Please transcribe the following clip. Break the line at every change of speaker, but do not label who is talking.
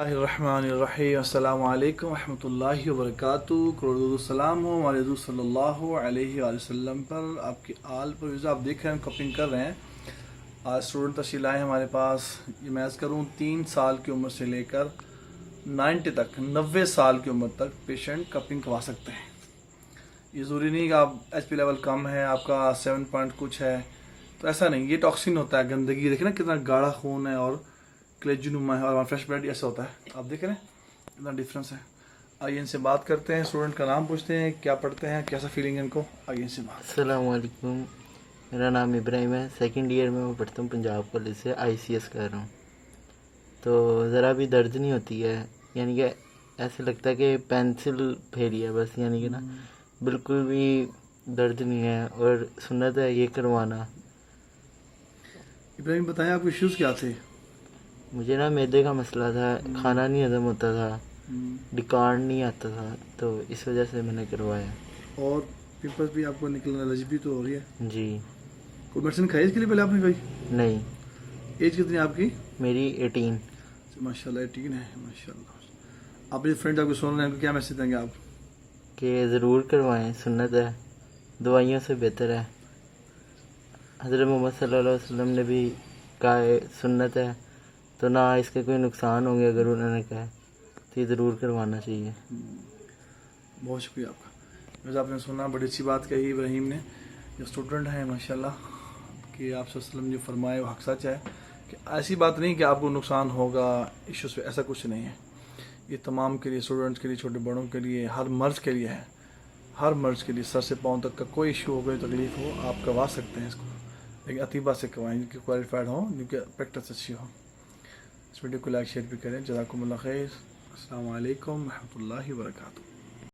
الرحمن الرحیم السلام علیکم ورحمۃ اللہ وبرکاتہ. کروڑ السلام ہو ہمارے حضور صلی اللہ علیہ وآلہ وسلم پر، آپ کی آل پر. آپ دیکھ رہے ہیں ہم کپنگ کر رہے ہیں. آج اسٹوڈنٹ تشریف لائے ہیں ہمارے پاس. یہ میں عرض کروں 3 سال کی عمر سے لے کر 90 تک 90 سال کی عمر تک پیشنٹ کپنگ کروا سکتے ہیں. یہ ضروری نہیں کہ آپ ایچ پی لیول کم ہے، آپ کا 7 پوائنٹ کچھ ہے تو ایسا نہیں. یہ ٹاکسین ہوتا ہے، گندگی. دیکھیں نا کتنا گاڑھا خون ہے اور کلیجی نما ہے، اور فریش بلڈ ایسا ہوتا ہے. آپ دیکھ رہے ہیں اتنا ڈفرینس ہے. آئیے ان سے بات کرتے ہیں. اسٹوڈنٹ کا نام پوچھتے ہیں، کیا پڑھتے ہیں، کیسا فیلنگ ہے ان کو. آئیے ان سے بات.
السلام علیکم، میرا نام ابراہیم ہے. سیکنڈ ایئر میں پڑھتا ہوں پنجاب کالج سے، آئی سی ایس کر رہا ہوں. تو ذرا بھی درد نہیں ہوتی ہے، یعنی کہ ایسے لگتا ہے کہ پینسل پھیری ہے بس، یعنی کہ نا بالکل بھی درد نہیں ہے. اور سنت ہے یہ کروانا.
ابراہیم بتائیں آپ کے ایشوز کیا تھے؟
مجھے نا معدے کا مسئلہ تھا، کھانا نہیں ہضم ہوتا تھا، ڈکارڈ نہیں آتا تھا، تو اس وجہ سے میں نے کروایا.
اور پمپلس بھی آپ کو نکلنا، الرجی بھی تو ہو رہی ہے.
جی
کوئی میڈیسن کھائی اس کے لیے پہلے آپ نے کوئی؟
نہیں.
ایج کتنی ہے آپ کی؟
میری 18.
ماشاء اللہ 18 ہے، ماشاء اللہ. آپ جو فرینڈ آپ کو سن رہے ہیں ان کو کیا میسج دیں گے آپ؟
کہ ضرور کروائیں، سنت ہے، دوائیوں سے بہتر ہے. حضرت محمد صلی اللہ علیہ وسلم نے بھی کہا ہے سنت ہے، تو نہ اس کے کوئی نقصان ہوں گے. اگر انہوں نے کہا تو یہ ضرور کروانا چاہیے.
بہت شکریہ آپ کا. ویسے آپ نے سنا، بڑی اچھی بات کہی ابراہیم نے. جو اسٹوڈنٹ ہیں ماشاء اللہ کہ آپ صلی اللہ علیہ وسلم جو فرمائے وہ حق سچ ہے، کہ ایسی بات نہیں کہ آپ کو نقصان ہوگا ایشوز پہ، ایسا کچھ نہیں ہے. یہ تمام کے لیے، اسٹوڈنٹس کے لیے، چھوٹے بڑوں کے لیے، ہر مرض کے لیے ہے. ہر مرض کے لیے سر سے پاؤں تک کا کوئی ایشو ہو، کوئی تکلیف ہو، آپ کروا سکتے ہیں اس کو. لیکن اطیبہ سے کروائیں، جن کی کوالیفائڈ ہوں، جن کی پریکٹس اچھی ہو. اس ویڈیو کو لائک شیئر بھی کریں. جزاکم اللہ خیر. السلام علیکم ورحمۃ اللہ وبرکاتہ.